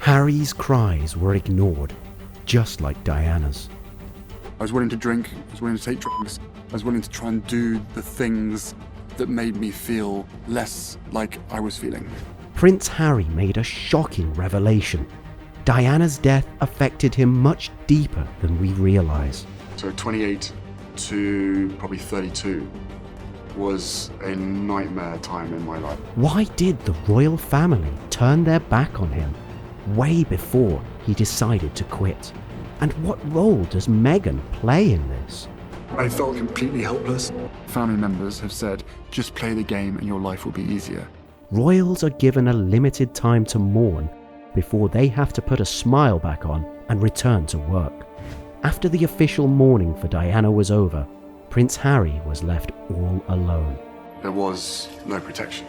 Harry's cries were ignored, just like Diana's. I was willing to drink, I was willing to take drugs, I was willing to try and do the things that made me feel less like I was feeling. Prince Harry made a shocking revelation. Diana's death affected him much deeper than we realise. So 28 to probably 32 was a nightmare time in my life. Why did the royal family turn their back on him way before he decided to quit? And what role does Meghan play in this? I felt completely helpless. Family members have said, just play the game and your life will be easier. Royals are given a limited time to mourn before they have to put a smile back on and return to work. After the official mourning for Diana was over, Prince Harry was left all alone. There was no protection.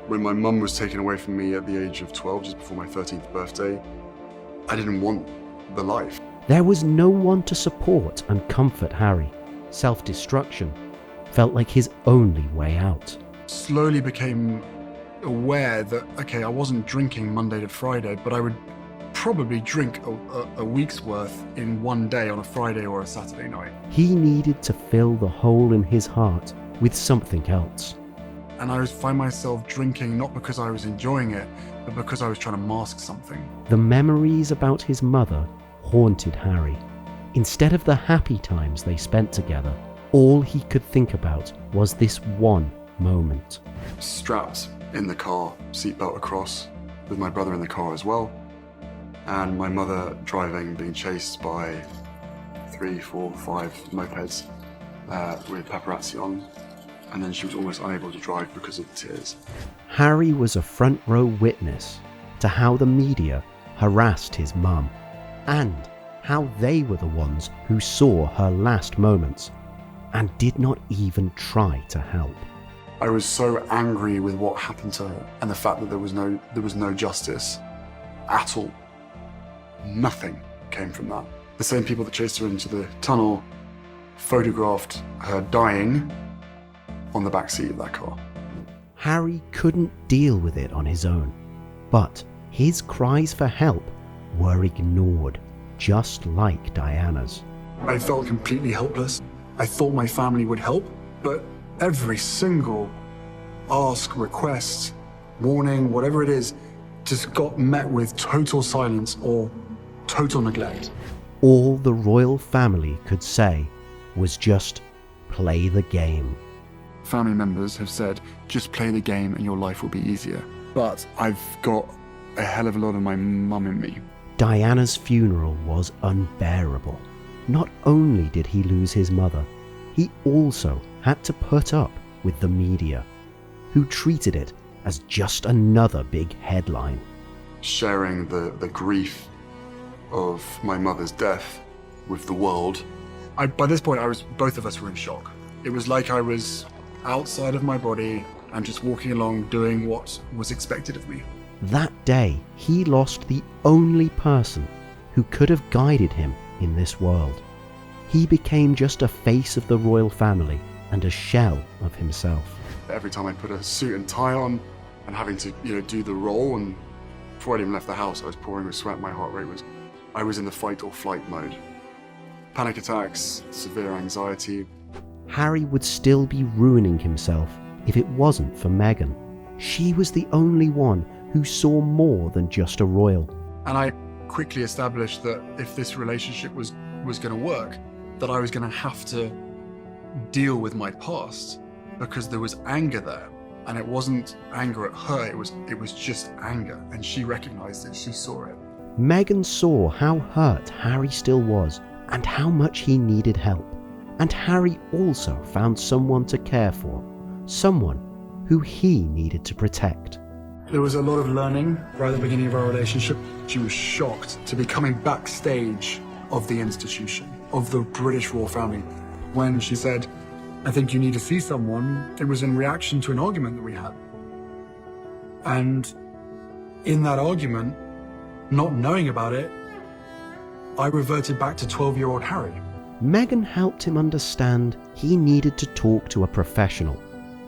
When my mum was taken away from me at the age of 12, just before my 13th birthday, I didn't want the life. There was no one to support and comfort Harry. Self-destruction felt like his only way out. Slowly became aware that, okay, I wasn't drinking Monday to Friday, but I would probably drink a week's worth in one day on a Friday or a Saturday night. He needed to fill the hole in his heart with something else. And I would find myself drinking not because I was enjoying it, but because I was trying to mask something. The memories about his mother haunted Harry. Instead of the happy times they spent together, all he could think about was this one moment. Strapped in the car, seatbelt across, with my brother in the car as well, and my mother driving, being chased by 3, 4, 5 mopeds with paparazzi on, and then she was almost unable to drive because of the tears. Harry was a front row witness to how the media harassed his mum, and how they were the ones who saw her last moments and did not even try to help. I was so angry with what happened to her and the fact that there was no justice at all. Nothing came from that. The same people that chased her into the tunnel photographed her dying on the back seat of that car. Harry couldn't deal with it on his own, but his cries for help were ignored, just like Diana's. I felt completely helpless. I thought my family would help, but every single ask, request, warning, whatever it is, just got met with total silence or total neglect. All the royal family could say was just play the game. Family members have said, just play the game and your life will be easier. But I've got a hell of a lot of my mum in me. Diana's funeral was unbearable. Not only did he lose his mother, he also had to put up with the media, who treated it as just another big headline. Sharing the grief of my mother's death with the world. By this point, both of us were in shock. It was like I was outside of my body and just walking along doing what was expected of me. That day, he lost the only person who could have guided him in this world. He became just a face of the royal family and a shell of himself. Every time I put a suit and tie on and having to, do the role, and before I even left the house, I was pouring with sweat. My heart rate I was in the fight or flight mode. Panic attacks, severe anxiety. Harry would still be ruining himself if it wasn't for Meghan. She was the only one who saw more than just a royal. And I quickly established that if this relationship was going to work, that I was going to have to deal with my past, because there was anger there, and it wasn't anger at her, it was just anger, and she recognized it, she saw it. Meghan saw how hurt Harry still was and how much he needed help, and Harry also found someone to care for, someone who he needed to protect. There was a lot of learning right at the beginning of our relationship. She was shocked to be coming backstage of the institution, of the British royal family. When she said, I think you need to see someone, it was in reaction to an argument that we had. And in that argument, not knowing about it, I reverted back to 12-year-old Harry. Meghan helped him understand he needed to talk to a professional.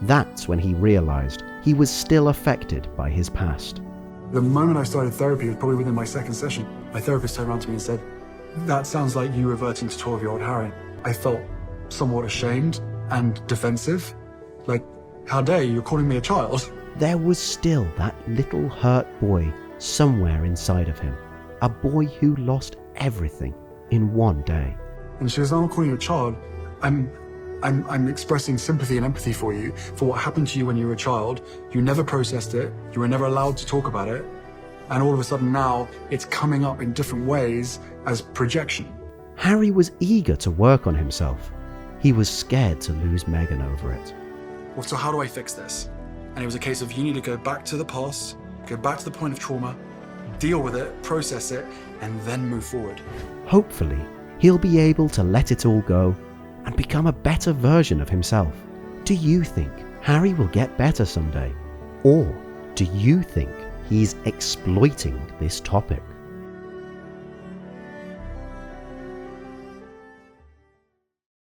That's when he realized he was still affected by his past. The moment I started therapy was probably within my second session. My therapist turned around to me and said, "That sounds like you reverting to 12-year-old Harry." I felt somewhat ashamed and defensive. Like, how dare you? You're calling me a child. There was still that little hurt boy somewhere inside of him. A boy who lost everything in one day. And she goes, "I'm not calling you a child. I'm expressing sympathy and empathy for you, for what happened to you when you were a child. You never processed it. You were never allowed to talk about it. And all of a sudden now, it's coming up in different ways as projection." Harry was eager to work on himself. He was scared to lose Meghan over it. Well, so how do I fix this? And it was a case of, you need to go back to the past, go back to the point of trauma, deal with it, process it, and then move forward. Hopefully, he'll be able to let it all go and become a better version of himself. Do you think Harry will get better someday? Or do you think he's exploiting this topic?